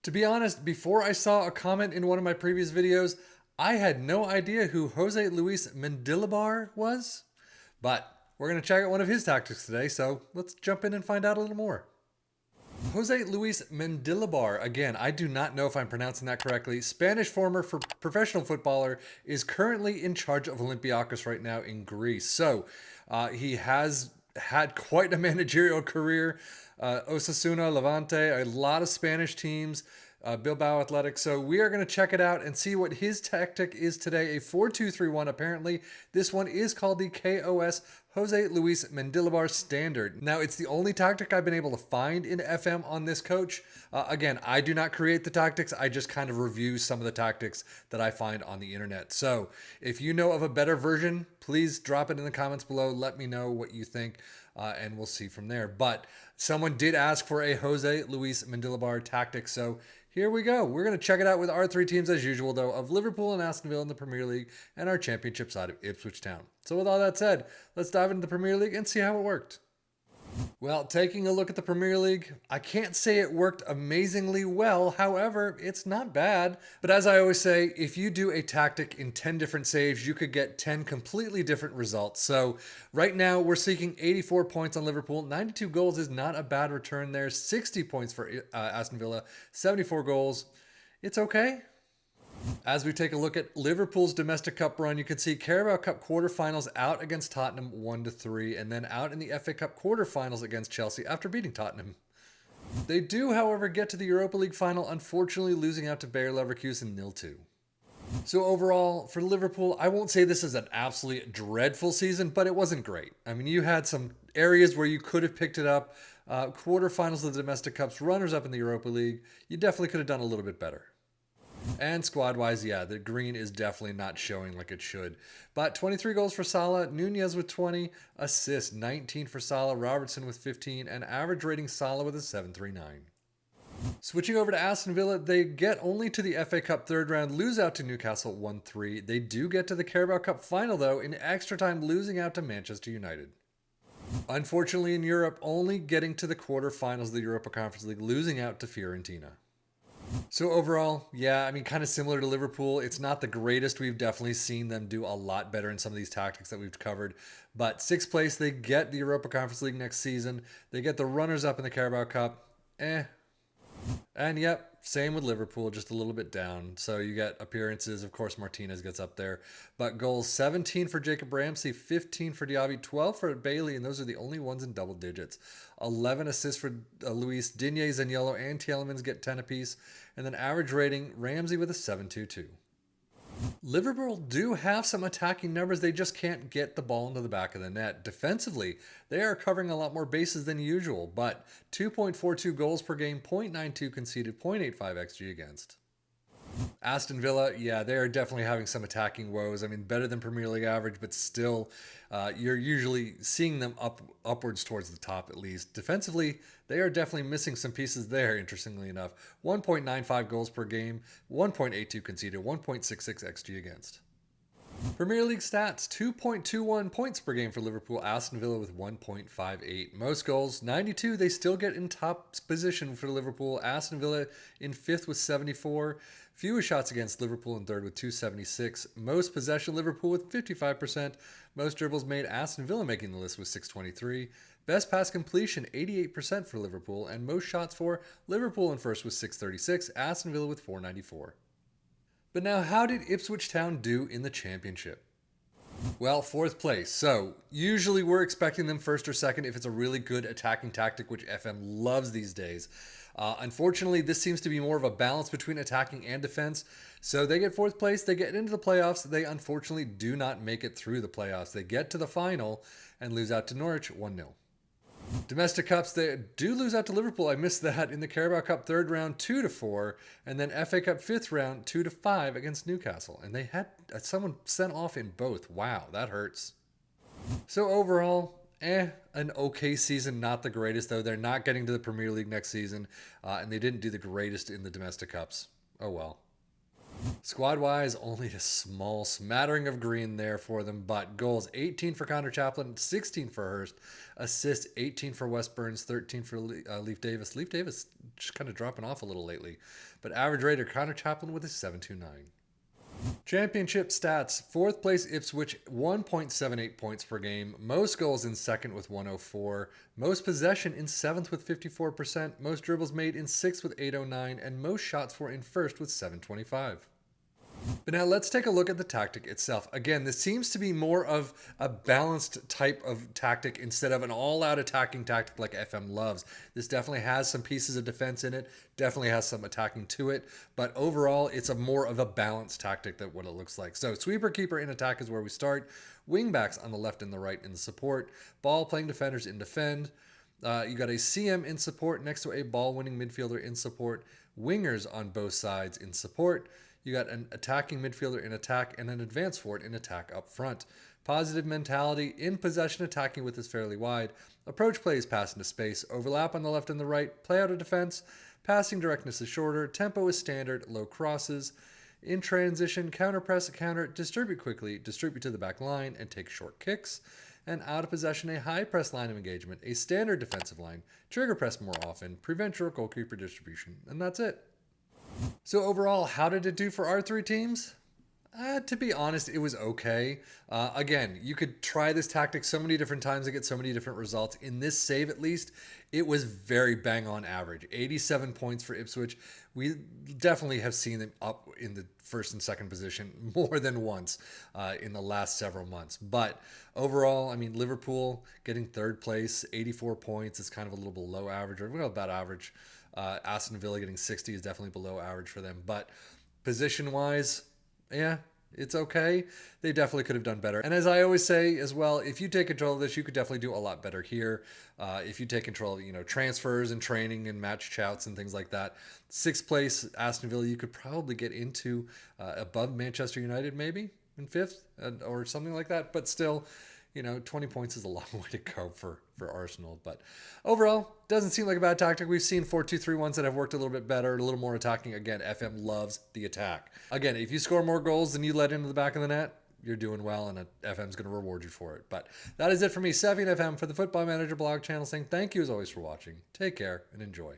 To be honest, before I saw a comment in one of my previous videos, I had no idea who Jose Luis Mendilibar was. But we're going to check out one of his tactics today, so let's jump in and find out a little more. Jose Luis Mendilibar, again, I do not know if I'm pronouncing that correctly. Spanish former for professional footballer, is currently in charge of Olympiacos right now in Greece. So he has had quite a managerial career. Osasuna, Levante, a lot of Spanish teams, Bilbao Athletic. So we are going to check it out and see what his tactic is today. A 4-2-3-1 apparently. This one is called the KOS Jose Luis Mendilibar Standard. Now, it's the only tactic I've been able to find in FM on this coach. Again, I do not create the tactics. I just kind of review some of the tactics that I find on the internet. So if you know of a better version, please drop it in the comments below. Let me know what you think, and we'll see from there. But someone did ask for a Jose Luis Mendilibar tactic, so here we go. We're going to check it out with our three teams as usual, though, of Liverpool and Aston Villa in the Premier League and our championship side of Ipswich Town. So with all that said, let's dive into the Premier League and see how it worked. Well, taking a look at the Premier League, I can't say it worked amazingly well. However, it's not bad. But as I always say, if you do a tactic in 10 different saves, you could get 10 completely different results. So right now, we're seeking 84 points on Liverpool. 92 goals is not a bad return there. 60 points for Aston Villa. 74 goals. It's okay. As we take a look at Liverpool's domestic cup run, you can see Carabao Cup quarterfinals out against Tottenham 1-3, and then out in the FA Cup quarterfinals against Chelsea after beating Tottenham. They do, however, get to the Europa League final, unfortunately losing out to Bayer Leverkusen 0-2. So overall, for Liverpool, I won't say this is an absolutely dreadful season, but it wasn't great. I mean, you had some areas where you could have picked it up. Quarterfinals of the domestic cups, runners-up in the Europa League. You definitely could have done a little bit better. And squad wise, yeah, the green is definitely not showing like it should. But 23 goals for Salah, Nunez with 20, assists 19 for Salah, Robertson with 15, and average rating Salah with a 7.39. Switching over to Aston Villa, they get only to the FA Cup third round, lose out to Newcastle 1-3. They do get to the Carabao Cup final, though, in extra time, losing out to Manchester United. Unfortunately, in Europe, only getting to the quarterfinals of the Europa Conference League, losing out to Fiorentina. So overall, yeah, I mean, kind of similar to Liverpool. It's not the greatest. We've definitely seen them do a lot better in some of these tactics that we've covered. But sixth place, they get the Europa Conference League next season. They get the runners-up in the Carabao Cup. And yep, same with Liverpool, just a little bit down. So you get appearances. Of course, Martinez gets up there. But goals, 17 for Jacob Ramsey, 15 for Diaby, 12 for Bailey, and those are the only ones in double digits. 11 assists for Luis, Digne, Zaniolo, and Tielemans get 10 apiece. And then average rating, Ramsey with a 7.22. Liverpool do have some attacking numbers. They just can't get the ball into the back of the net. Defensively, they are covering a lot more bases than usual, but 2.42 goals per game, 0.92 conceded, 0.85 xG against. Aston Villa, yeah, they are definitely having some attacking woes. I mean, better than Premier League average, but still, you're usually seeing them upwards towards the top at least. Defensively, they are definitely missing some pieces there, interestingly enough. 1.95 goals per game, 1.82 conceded, 1.66 xG against. Premier League stats, 2.21 points per game for Liverpool, Aston Villa with 1.58. Most goals, 92. They still get in top position for Liverpool. Aston Villa in fifth with 74. Fewest shots against Liverpool in third with 276. Most possession, Liverpool with 55%. Most dribbles made, Aston Villa making the list with 623. Best pass completion, 88% for Liverpool. And most shots for Liverpool in first with 636. Aston Villa with 494. But now, how did Ipswich Town do in the championship? Well, fourth place. So, usually we're expecting them first or second if it's a really good attacking tactic, which FM loves these days. Unfortunately, this seems to be more of a balance between attacking and defense. So they get fourth place, they get into the playoffs. They unfortunately do not make it through the playoffs. They get to the final and lose out to Norwich 1-0. Domestic Cups, they do lose out to Liverpool. I missed that in the Carabao Cup third round, 2-4, and then FA Cup fifth round, 2-5 against Newcastle. And they had someone sent off in both. Wow, that hurts. So overall, an okay season, not the greatest though. They're not getting to the Premier League next season, and they didn't do the greatest in the Domestic Cups. Oh well. Squad-wise, only a small smattering of green there for them, but goals 18 for Connor Chaplin, 16 for Hurst, assists 18 for West Burns, 13 for Leaf Davis. Leaf Davis just kind of dropping off a little lately, but average rater Connor Chaplin with a 7.29. Championship stats: fourth place Ipswich, 1.78 points per game. Most goals in second with 104. Most possession in seventh with 54%. Most dribbles made in sixth with 809. And most shots for in first with 725. But now let's take a look at the tactic itself. Again, this seems to be more of a balanced type of tactic instead of an all-out attacking tactic like FM loves. This definitely has some pieces of defense in it, definitely has some attacking to it, but overall it's a more of a balanced tactic than what it looks like. So sweeper keeper in attack is where we start. Wingbacks on the left and the right in the support. Ball playing defenders in defend. You got a CM in support next to a ball-winning midfielder in support. Wingers on both sides in support. You got an attacking midfielder in attack and an advanced forward in attack up front. Positive mentality, in possession attacking width is fairly wide. Approach plays pass into space. Overlap on the left and the right. Play out of defense. Passing directness is shorter. Tempo is standard. Low crosses. In transition, counter press, counter, distribute quickly, distribute to the back line, and take short kicks. And out of possession, a high press line of engagement, a standard defensive line, trigger press more often, prevent your goalkeeper distribution, and that's it. So overall, how did it do for our three teams? To be honest, it was okay. Again, you could try this tactic so many different times and get so many different results. In this save, at least, it was very bang on average. 87 points for Ipswich. We definitely have seen them up in the first and second position more than once in the last several months. But overall, I mean, Liverpool getting third place, 84 points is kind of a little below average, or about average. Aston Villa getting 60 is definitely below average for them. But position-wise, yeah, it's okay. They definitely could have done better. And as I always say as well, if you take control of this, you could definitely do a lot better here. If you take control of, transfers and training and match chouts and things like that. Sixth place, Aston Villa, you could probably get into above Manchester United maybe in fifth or something like that. But still, 20 points is a long way to go for Arsenal. But overall, doesn't seem like a bad tactic. We've seen 4-2-3 ones that have worked a little bit better, a little more attacking. Again, FM loves the attack. Again, if you score more goals than you let into the back of the net, you're doing well, and FM's going to reward you for it. But that is it for me, Savvy and FM, for the Football Manager blog channel, saying thank you as always for watching. Take care and enjoy.